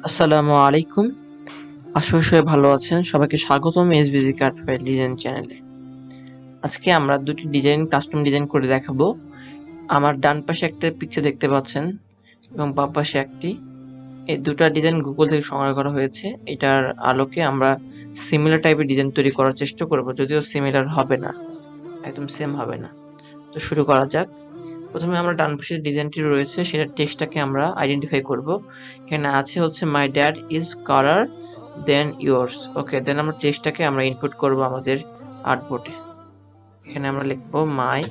আসসালামু আলাইকুম। আশা করি সবাই ভালো আছেন। সবাইকে স্বাগতম SVG Cut File ডিজাইন চ্যানেলে। আজকে আমরা দুটি কাস্টম ডিজাইন করে দেখাবো। আমার ডান পাশে একটা পিকচার দেখতে পাচ্ছেন এবং বাম পাশে একটি। এই দুটা ডিজাইন গুগল থেকে সংগ্রহ করা হয়েছে। এটার আলোকে আমরা সিমিলার টাইপের ডিজাইন তৈরি করার চেষ্টা করব, যদিও সিমিলার হবে না, একদম সেম হবে না। তো শুরু করা যাক। প্রথমে আমরা ডান পাশে ডিজাইনটি রয়েছে সেটার টেক্সটটাকে আমরা আইডেন্টিফাই করব। এখানে আছে হচ্ছে my dad is colour than yours. Okay, then আমরা টেক্সটটাকে আমরা ইনপুট করব আমাদের আর্টবোর্ডে। এখানে আমরা লিখব মাই,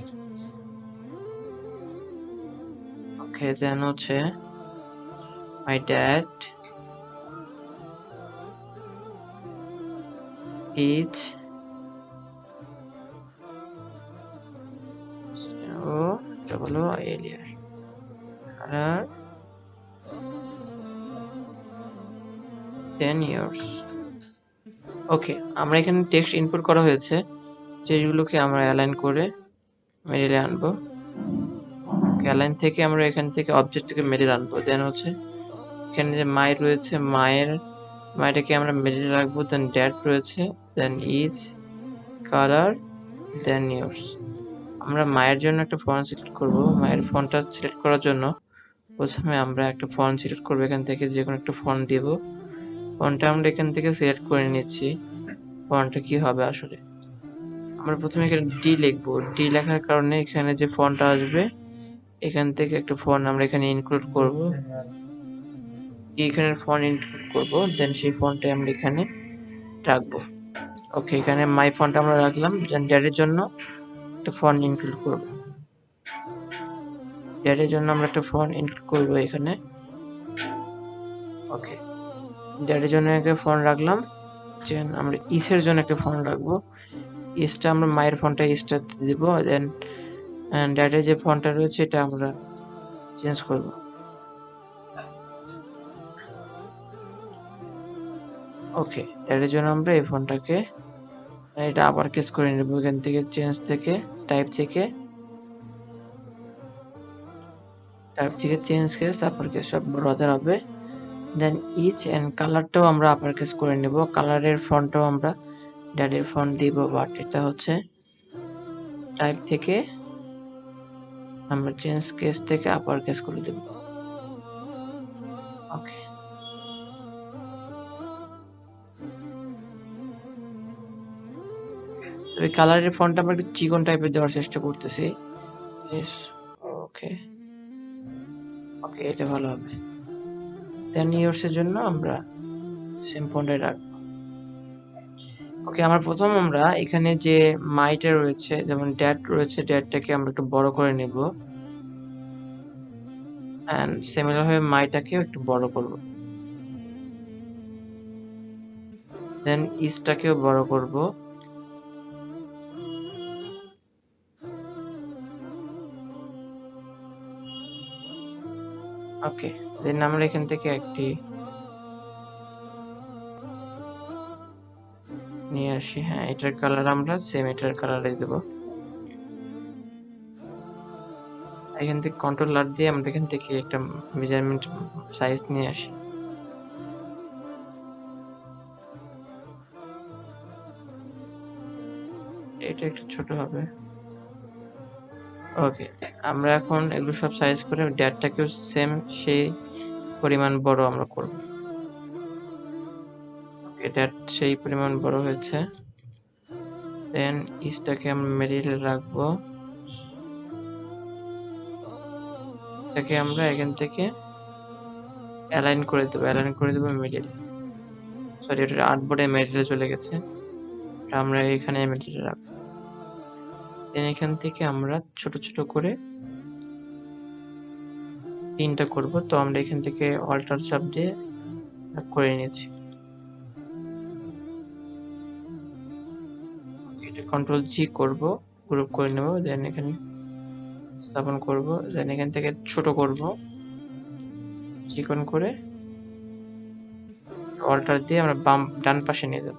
ওকে, দেন হচ্ছে মাই ড্যাড ইজ ও এটা হলো এলিয়ার কালার দেন ইয়োর্স। ওকে, আমরা এখানে টেক্সট ইনপুট করা হয়েছে, যেগুলোকে আমরা অ্যালাইন করে মিডিলে আনবো। অ্যালাইন থেকে আমরা এখান থেকে অবজেক্টটাকে মিডিল আনবো। দেন হচ্ছে এখানে যে মাই রয়েছে, মাইটাকে আমরা মিডিলে রাখবো। দেন ড্যাড রয়েছে, দেন ইজ কালার দেন ইয়োর্স। আমরা মায়ের জন্য একটা ফন্ট সিলেক্ট করব। মায়ের ফন্টটা সিলেক্ট করার জন্য প্রথমে আমরা একটা ফন্ট সিলেক্ট করবো। এখান থেকে যে কোনো একটা ফন্ট দেব। ফন্টটা আমরা এখান থেকে সিলেক্ট করে নিচ্ছি। ফন্টটা কি হবে আসলে, আমরা প্রথমে এখানে ডি লিখবো। ডি লেখার কারণে এখানে যে ফন্টটা আসবে, এখান থেকে একটা ফন্ট আমরা এখানে ইনক্লুড করব। এখানে ফন্ট ইনক্লুড করব, দেন সেই ফন্টটা আমরা এখানে রাখবো। ওকে, এখানে মাই ফন্ট আমরা রাখলাম। দেন ড্যাডের জন্য একটা ফন্ট ইনক্লুড করব। ড্যাডের জন্য আমরা একটা ফন্ট ইনক্লুড করব এখানে। ওকে, ড্যাডের জন্য একটা ফন্ট রাখলাম। দেন আমরা ইসের জন্য একটা ফন্ট রাখবো। ইসটা আমরা মায়ের ফন্টটা ইসটা দিব। দেন ড্যাডের যে ফন্টটা রয়েছে এটা আমরা চেঞ্জ করব। ওকে, ড্যাডের জন্য আমরা এই ফন্টটাকে এটা আবার কেস করে নেব। এখান থেকে চেঞ্জ থেকে টাইপ থেকে চেঞ্জ কেস আপার কেস সব বড় হাতের হবে। দেন ইচ এন্ড কালারটাও আমরা আপার কেস করে নেব। কালারের ফন্টটাও আমরা ড্যাডের ফন্ট দিব, বাট এটা হচ্ছে টাইপ থেকে আমরা চেঞ্জ কেস থেকে আপার কেস করে দেব। ওকে, তবে কালারের ফন্টটা আমরা একটু চিকন টাইপের দেওয়ার চেষ্টা করতেছি। ওকে ওকে, এটা ভালো হবে। দেন ইয়োর্স এর জন্য আমরা সেম ফন্টে রাখবো। ওকে, আমরা এখানে যে মাইটা রয়েছে, যেমন ড্যাড রয়েছে, ড্যাডটাকে আমরা একটু বড় করে নেব। এন্ড সিমিলার ভাবে মাইটাকেও একটু বড় করব। দেন ইসটাকেও বড় করব। ওকে, দেন আমরা এখান থেকে একটি নিয়ে আসি। হ্যাঁ, এটার কালার আমরা সেম এটার কালারে দেব। এখান থেকে কন্ট্রোল আর দিয়ে আমরা এখান থেকে একটা মেজারমেন্ট সাইজ নিয়ে আসি। এটা একটু ছোট হবে। ওকে, আমরা এখন এগুলো সব সাইজ করে ড্যাটটাকেও সেম সেই পরিমাণ বড় আমরা করব। এটা সেই পরিমাণ বড় হয়েছে। দেন ইসটাকে আমরা মিডিলে রাখবো। এটাকে আমরা এখান থেকে অ্যালাইন করে দেবো মিডিল। সরি, এটা আর্টবোর্ডে মিডিলে চলে গেছে, আমরা এখানে মিডিলে রাখবো। দেন এখান থেকে আমরা ছোট ছোট করে তিনটা করব। তো আমরা এখান থেকে অল্টার চাপ দিয়ে করে নিয়েছি। এটা কন্ট্রোল জি করব, গ্রুপ করে নেব। দেন এখানে স্থাপন করব। দেন এখান থেকে ছোট করব, চিকন করে অল্টার দিয়ে আমরা ডান পাশে নিয়ে যাব।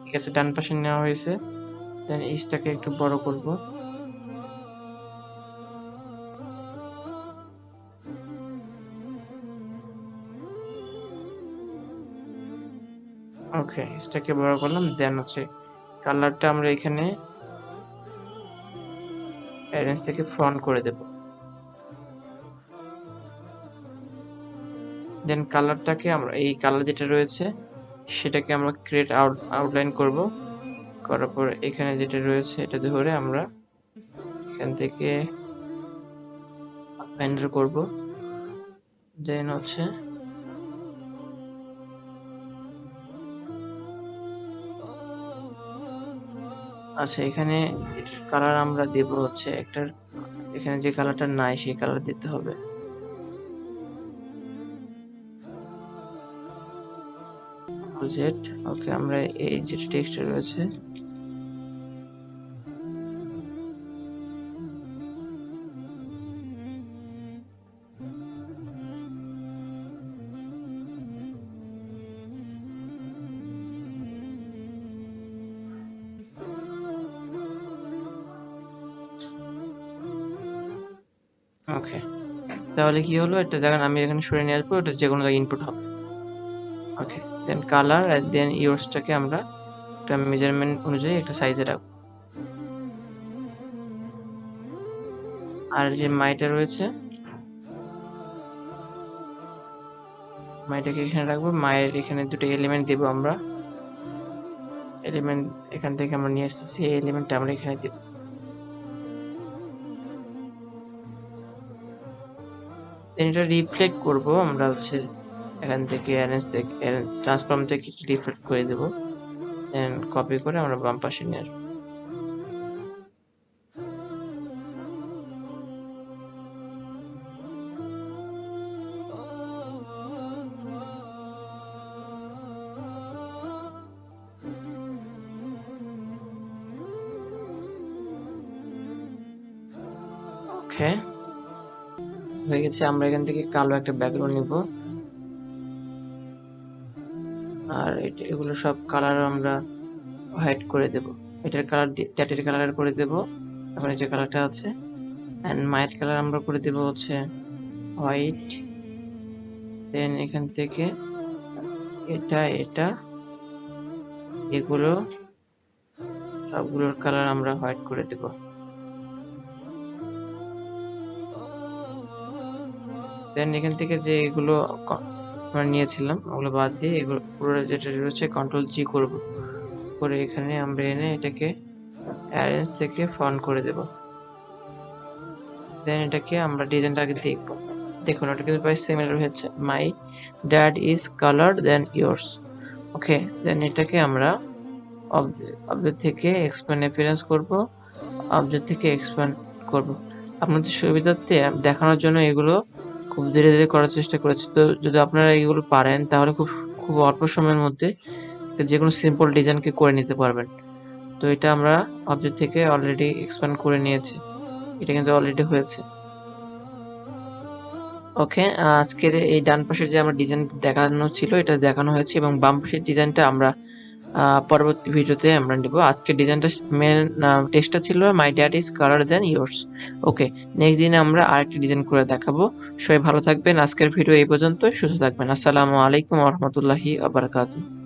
ঠিক আছে, ডান পাশে নেওয়া হয়েছে। দেন ইসটাকে একটু বড় করব। ওকে, এটাকে বড় করলাম। দেন হচ্ছে কালারটা আমরা এখানে অ্যারেঞ্জ থেকে ফ্রন্ট করে দেব। দেন কালারটাকে আমরা এই কালার যেটা রয়েছে সেটাকে আমরা ক্রিয়েট আউটলাইন করব। করার পর এখানে যেটা রয়েছে এটা ধরে আমরা এখান থেকে ব্যান্ডার করব। দেন হচ্ছে আচ্ছা, এখানে এটার কালার আমরা দেব হচ্ছে একটার, এখানে যে কালারটা নাই সেই কালার দিতে হবে। জেড। ওকে, আমরা এই যে টেক্সট রয়েছে ওকে, তাহলে কি হলো, এটা দেখেন আমি এখানে সরিয়ে নিয়ে আসবো, এটা যে কোনো জায়গায় ইনপুট হবে। ওকে, দেন কালার আর দেন ইয়োর্সটাকে আমরা একটা মেজারমেন্ট অনুযায়ী একটা সাইজে রাখবো। আর যে মাইটা রয়েছে মাইটাকে এখানে রাখবো। মায়ের এখানে দুটো এলিমেন্ট দেবো আমরা। এলিমেন্ট এখান থেকে আমরা নিয়ে আসতেছি, এই এলিমেন্টটা আমরা এখানে দেব। এটা রিফ্লেক্ট করব আমরা হচ্ছে এখান থেকে অ্যারেঞ্জ ট্রান্সফর্ম থেকে রিফ্লেক্ট করে দেব। দেন কপি করে আমরা বাম পাশে নিয়ে আসবো। ওকে, হয়ে গেছে। আমরা এখান থেকে কালো একটা ব্যাকগ্রাউন্ড নিব, আর এগুলো সব কালার আমরা হোয়াইট করে দেব। এটার কালার ড্যাটের কালার করে দেব, এখন যে কালারটা আছে। এন্ড মাইট কালার আমরা করে দেব হচ্ছে হোয়াইট। দেন এখান থেকে এটা এগুলো সবগুলোর কালার আমরা হোয়াইট করে দেব। দেন এখান থেকে যে এগুলো আমরা নিয়েছিলাম ওগুলো বাদ দিয়ে এগুলো পুরো যেটা রয়েছে কন্ট্রোল জি করব, করে এখানে আমরা এনে এটাকে অ্যারেঞ্জ থেকে ফন্ট করে দেব। দেন এটাকে আমরা ডিজাইনটাকে দেখব। দেখুন ওটা কিন্তু প্রায় সিমিলার হয়েছে। My dad is coloured than yours. Okay, then এটাকে আমরা অবজেক্ট থেকে এক্সপ্যান্ড অ্যাপিয়ারেন্স করব, অবজেক্ট থেকে এক্সপ্যান্ড করব। আপনাদের সুবিধার্থে দেখানোর জন্য এগুলো খুব ধীরে ধীরে করার চেষ্টা করেছি। তো যদি আপনারা এগুলো পারেন তাহলে খুব অল্প সময়ের মধ্যে যে কোনো সিম্পল ডিজাইনকে করে নিতে পারবেন। তো এটা আমরা অবজেক্ট থেকে অলরেডি এক্সপ্যান্ড করে নিয়েছি, এটা কিন্তু অলরেডি হয়েছে। ওকে, আজকের এই ডান পাশের যে আমার ডিজাইন দেখানো ছিল এটা দেখানো হয়েছে, এবং বাম পাশের ডিজাইনটা আমরা পরবর্তী ভিডিওতে আমরা নিব। আজকের ডিজাইনটা মেন টেক্সটটা ছিল my dad is colour than yours. Okay, next দিনে আমরা আরেকটি ডিজাইন করে দেখাবো। সবাই ভালো থাকবেন। আজকের ভিডিও এই পর্যন্ত, সুস্থ থাকবেন। আসসালামু আলাইকুম ওয়া রাহমাতুল্লাহি ওয়া বারাকাতুহু।